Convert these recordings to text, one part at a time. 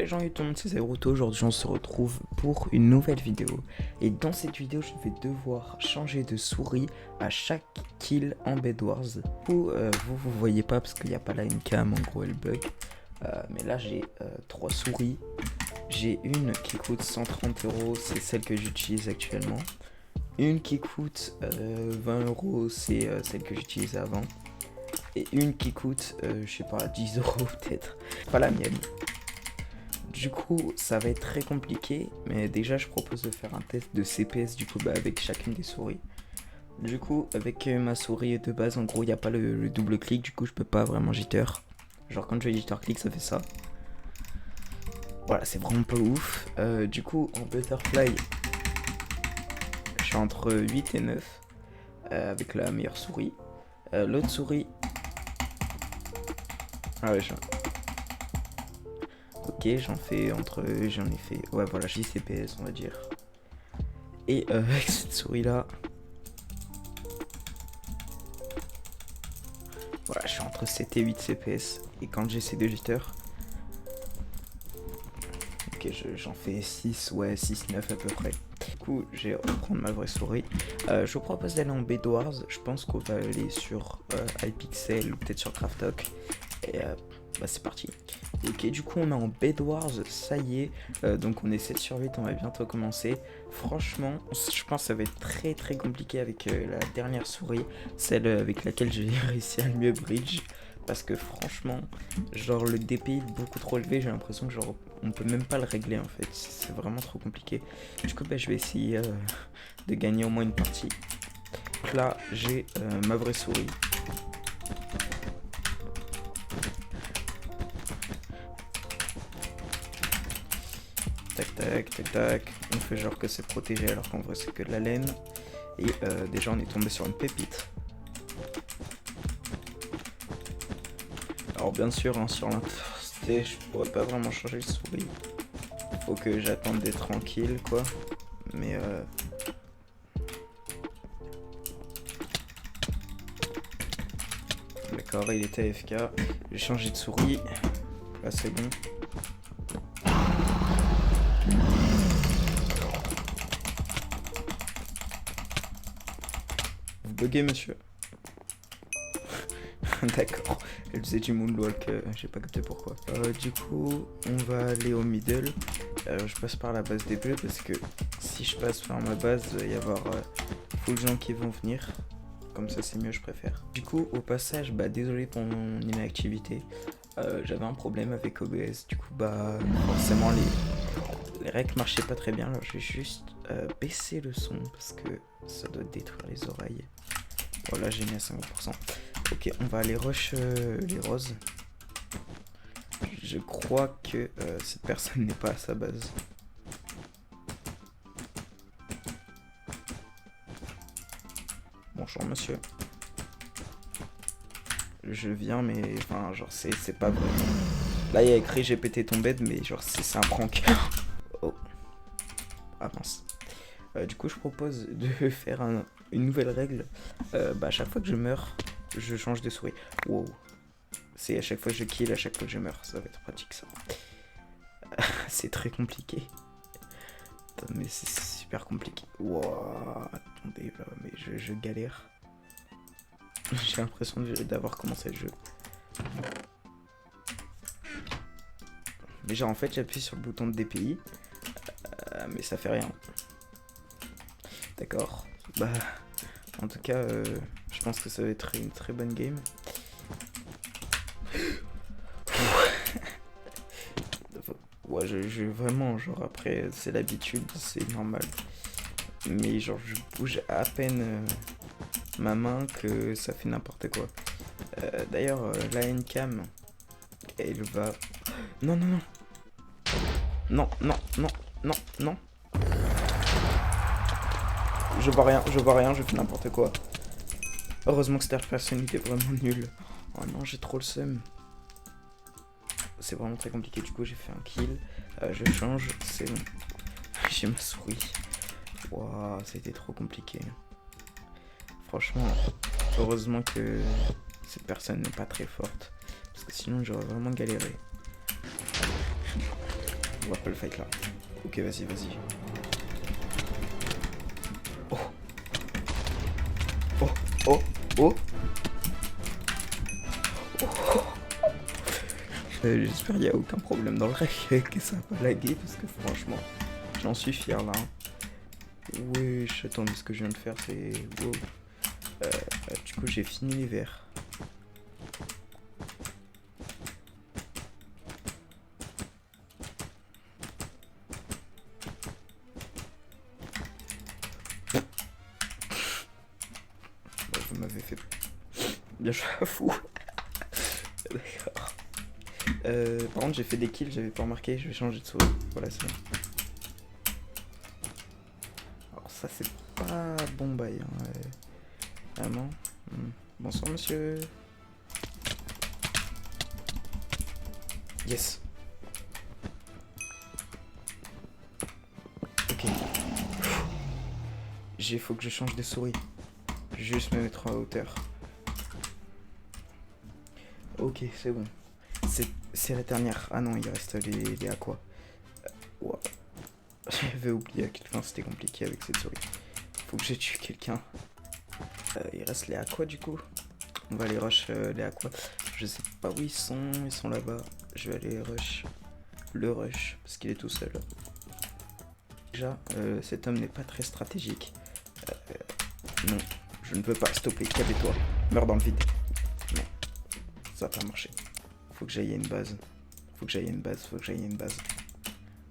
les gens, YouTube, c'est Zairoto. Aujourd'hui, on se retrouve pour une nouvelle vidéo. Et dans cette vidéo, je vais devoir changer de souris à chaque kill en Bed Wars. Vous voyez pas parce qu'il n'y a pas là une cam, en gros, elle bug. Mais là, j'ai 3 souris. J'ai une qui coûte 130 €, c'est celle que j'utilise actuellement. Une qui coûte 20 €, c'est celle que j'utilisais avant. Et une qui coûte, je sais pas, 10 € peut-être. Pas la mienne. Du coup, ça va être très compliqué, mais déjà, je propose de faire un test de CPS du coup avec chacune des souris. Du coup, avec ma souris de base, en gros, il n'y a pas le double clic, du coup, je peux pas vraiment jitter. Genre, quand je jitter clic, ça fait ça. Voilà, c'est vraiment pas ouf. Du coup, en butterfly, je suis entre 8 et 9 avec la meilleure souris. L'autre souris. Ah ouais, ok, j'en ai fait, ouais voilà, JCPS on va dire. Et avec cette souris là, voilà, je suis entre 7 et 8 CPS. Et quand j'essaie de jitter, ok, j'en fais 6, ouais 6, 9 à peu près. Du coup, je vais reprendre ma vraie souris. Je vous propose d'aller en Bed Wars. Je pense qu'on va aller sur iPixel ou peut-être sur Kraftok. Et bah c'est parti. Ok, du coup on est en Bed Wars, ça y est. Donc on est 7 sur 8, on va bientôt commencer. Franchement, je pense que ça va être très très compliqué avec la dernière souris, celle avec laquelle j'ai réussi à le mieux bridge. Parce que franchement, genre le DPI est beaucoup trop élevé, j'ai l'impression que genre on peut même pas le régler en fait. C'est vraiment trop compliqué. Du coup bah, je vais essayer de gagner au moins une partie. Donc là j'ai ma vraie souris. Tac tac tac tac, on fait genre que c'est protégé alors qu'en vrai c'est que de la laine. Et déjà on est tombé sur une pépite. Alors bien sûr hein, sur l'intensité je pourrais pas vraiment changer de souris. Faut que j'attende d'être tranquille quoi. Mais d'accord, il était AFK. J'ai changé de souris. Là c'est bon. Vous buguez monsieur. D'accord, elle faisait du moonwalk, j'ai pas capté pourquoi. Du coup, on va aller au middle. Je passe par la base des bleus parce que si je passe par ma base, il va y avoir full de gens qui vont venir. Comme ça, c'est mieux, je préfère. Du coup, au passage, bah désolé pour mon inactivité. J'avais un problème avec OBS. Du coup, bah forcément, les règles marchaient pas très bien. Alors, je vais juste baisser le son parce que ça doit détruire les oreilles. Voilà, j'ai mis à 50%. Ok, on va aller rush les roses. Je crois que cette personne n'est pas à sa base. Bonjour monsieur. Je viens mais enfin genre c'est pas vrai. Là il y a écrit j'ai pété ton bed mais genre c'est un prank. Oh. Ah mince. Du coup je propose de faire une nouvelle règle. Bah à chaque fois que je meurs, je change de souris. Wow. C'est à chaque fois que je kill, à chaque fois que je meurs. Ça va être pratique ça. C'est très compliqué. Attends, mais c'est super compliqué. Wow. Attendez là, mais je galère. J'ai l'impression d'avoir commencé le jeu. Mais genre en fait j'appuie sur le bouton de DPI. Mais ça fait rien. D'accord. Bah en tout cas je pense que ça va être une très bonne game. Ouais, je vraiment, genre après, c'est l'habitude, c'est normal. Mais genre, je bouge à peine ma main que ça fait n'importe quoi. D'ailleurs, la N-Cam, elle va... Non, non, non. Non, non, non, non, non. Je vois rien, je fais n'importe quoi. Heureusement que cette personne était vraiment nulle. Oh non, j'ai trop le seum. C'est vraiment très compliqué, du coup j'ai fait un kill. Je change, c'est bon. J'ai ma souris. Waouh, c'était trop compliqué. Franchement, heureusement que cette personne n'est pas très forte. Parce que sinon j'aurais vraiment galéré. vois pas le fight là. Ok, vas-y, vas-y. Oh. Oh, oh, oh. J'espère qu'il n'y a aucun problème dans le rec, que ça va pas laguer, parce que franchement, j'en suis fier là. Wesh, attendez, ce que je viens de faire, c'est... Wow. Du coup, j'ai fini les verres. Vous m'avez fait... Bien, je suis fou. D'accord. Par contre, j'ai fait des kills, j'avais pas remarqué, je vais changer de souris. Voilà, c'est bon. Alors ça, c'est pas bon bail, hein. Vraiment. Bonsoir, monsieur. Yes. Ok. Faut que je change de souris. Juste me mettre en hauteur. Ok, c'est bon. C'est la dernière. Ah non, il reste les aquas. Wow. J'avais oublié à quel point c'était compliqué avec cette souris. Faut que j'ai tué quelqu'un. Il reste les aquas du coup. On va aller rush les aquas. Je sais pas où ils sont là-bas. Je vais aller rush le rush parce qu'il est tout seul. Déjà, cet homme n'est pas très stratégique. Non, je ne peux pas stopper. Calme-toi. Meurs dans le vide. Non, ça va pas marcher. Faut que j'aille à une base. Faut que j'aille à une base.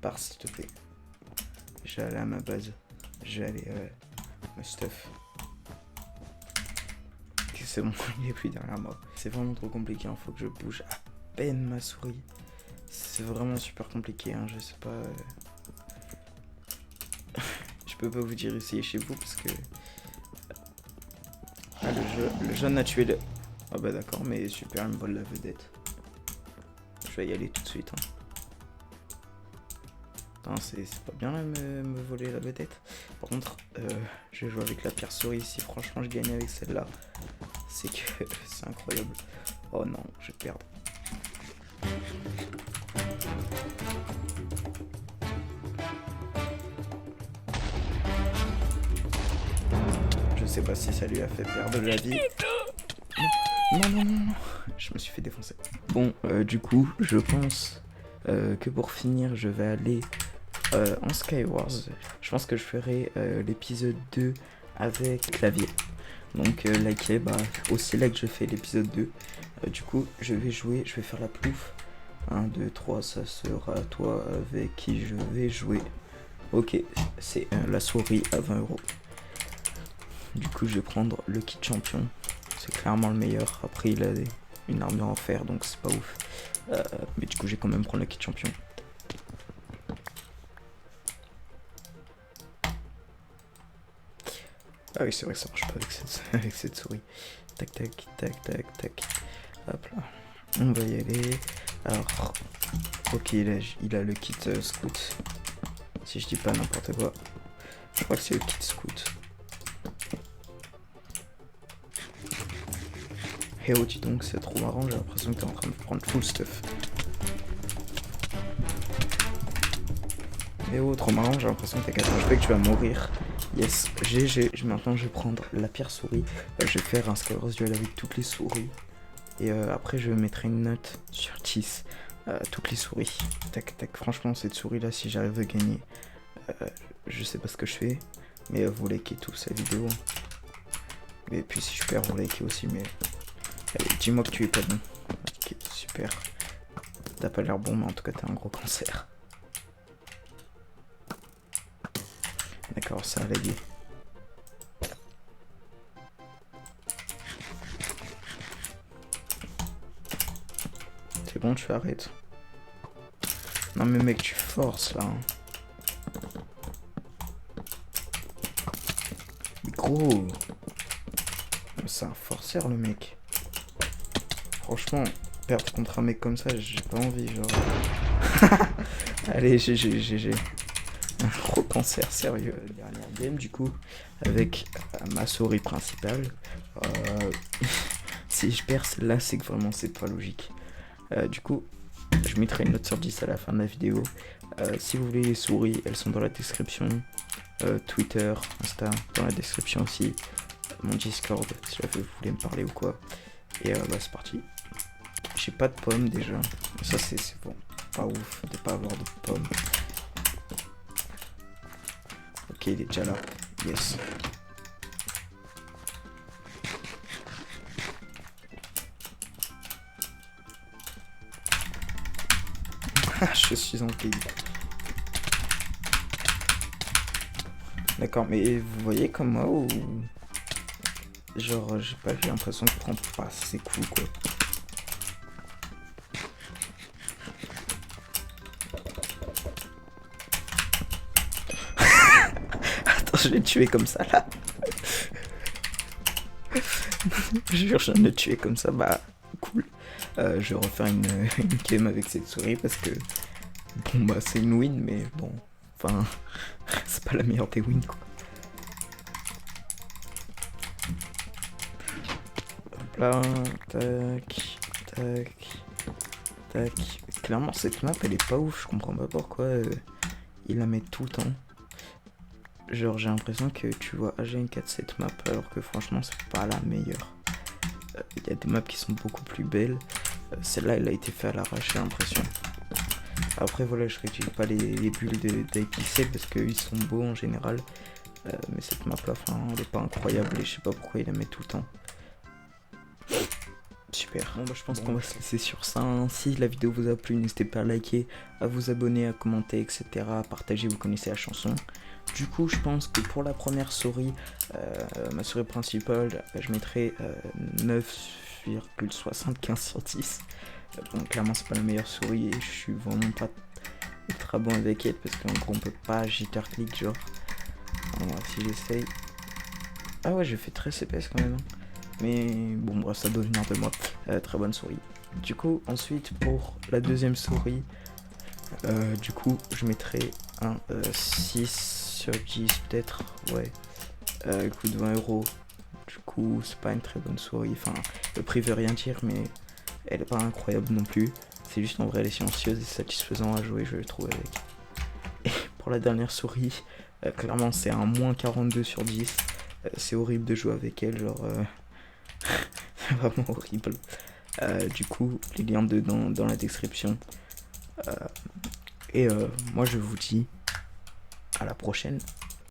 Pars s'il te plaît. Je vais aller à ma base. Je vais aller me stuff. C'est bon, il est plus derrière moi. C'est vraiment trop compliqué, hein. Faut que je bouge à peine ma souris. C'est vraiment super compliqué, hein. Je sais pas. Je peux pas vous dire essayer chez vous parce que. Ah, le jeune a tué le. Ah bah d'accord, mais super, il me vole la vedette. Je vais y aller tout de suite, hein. Putain, c'est pas bien là me voler la vedette. Par contre, je vais jouer avec la pire souris. Si franchement je gagne avec celle-là, c'est que c'est incroyable. Oh non, je vais perdre. Je sais pas si ça lui a fait perdre la vie. Non. Je me suis fait défoncer. Bon, du coup, je pense que pour finir, je vais aller en Skywars. Je pense que je ferai l'épisode 2 avec clavier. Donc likez, aussi là que je fais l'épisode 2. Du coup, je vais faire la plouf. 1, 2, 3, ça sera toi avec qui je vais jouer. Ok, c'est la souris à 20 €. Du coup, je vais prendre le kit champion. C'est clairement le meilleur. Après, il a une armure en fer, donc c'est pas ouf. Mais du coup, je vais quand même prendre le kit champion. Ah oui, c'est vrai que ça marche pas avec cette souris. Tac, tac, tac, tac, tac. Hop là. On va y aller. Alors, ok, il a le kit scout. Si je dis pas n'importe quoi. Je crois que c'est le kit scout. Eh oh, dis donc, c'est trop marrant, j'ai l'impression que t'es en train de prendre full stuff. Eh oh, trop marrant, j'ai l'impression que t'es 4 HP, que tu vas mourir. Yes, GG. Maintenant, je vais prendre la pire souris. Je vais faire un Skywars duel avec toutes les souris. Et après, je mettrai une note sur 10. Toutes les souris. Tac, tac. Franchement, cette souris-là, si j'arrive à gagner, je sais pas ce que je fais. Mais vous likez tous la vidéo. Et puis, si je perds, vous likez aussi. Mais allez, dis-moi que tu es pas bon. Ok, super. T'as pas l'air bon, mais en tout cas, t'as un gros cancer. D'accord, ça a lagué. C'est bon, tu arrêtes. Non mais mec, tu forces là. Mais gros. C'est un forceur le mec. Franchement, perdre contre un mec comme ça, j'ai pas envie, genre. Allez, GG. Un gros cancer sérieux. Dernière game du coup avec ma souris principale. Si je perds celle-là, c'est que vraiment c'est pas logique. Du coup, Je mettrai une note sur 10 à la fin de la vidéo. Si vous voulez les souris, elles sont dans la description. Twitter, Insta, dans la description aussi. Mon Discord, si jamais vous voulez me parler ou quoi. Et bah c'est parti. J'ai pas de pommes déjà. Ça c'est bon. Pas ouf de pas avoir de pommes. Ok, il est déjà là. Yes. Je suis en pays. D'accord, mais vous voyez comme moi ou... Genre, j'ai l'impression que je prends pas assez coups, quoi. Attends, je l'ai tué comme ça, là. Je jure, je viens de le tuer comme ça, bah, cool. Je vais refaire une game avec cette souris parce que... Bon, bah, c'est une win, mais bon... Enfin, c'est pas la meilleure des wins, quoi. Hop là, tac, tac, tac. Clairement, cette map, elle est pas ouf, je comprends pas pourquoi il la met tout le temps. Genre, j'ai l'impression que tu vois AG4 cette map, alors que franchement, c'est pas la meilleure. Il y a des maps qui sont beaucoup plus belles. Celle-là, elle a été faite à l'arrache, j'ai l'impression. Après, voilà, je réutilise pas les bulles d'APC parce qu'ils sont beaux en général. Mais cette map-là, enfin, elle est pas incroyable et je sais pas pourquoi il la met tout le temps. Super. Bon, bah, je pense qu'on va se laisser sur ça. Hein. Si la vidéo vous a plu, n'hésitez pas à liker, à vous abonner, à commenter, etc. À partager, vous connaissez la chanson. Du coup, je pense que pour la première souris, ma souris principale, je mettrai 9,75 sur 10. Bon, clairement, c'est pas la meilleure souris et je suis vraiment pas ultra bon avec elle parce qu'en gros, on peut pas jitter click, genre. Alors, si j'essaye. Ah ouais, j'ai fait très CPS quand même. Hein. Mais bon, bref, ça doit venir de moi. Très bonne souris. Du coup, ensuite, pour la deuxième souris, du coup, je mettrai un 6 sur 10, peut-être. Ouais. Coûte 20 €. Du coup, c'est pas une très bonne souris. Enfin, le prix veut rien dire, mais elle est pas incroyable non plus. C'est juste en vrai, elle est silencieuse et satisfaisant à jouer, je le trouve avec. Et pour la dernière souris, clairement, c'est un moins 42 sur 10. C'est horrible de jouer avec elle, genre. C'est vraiment horrible. Du coup, les liens dedans dans la description. Et moi, je vous dis à la prochaine.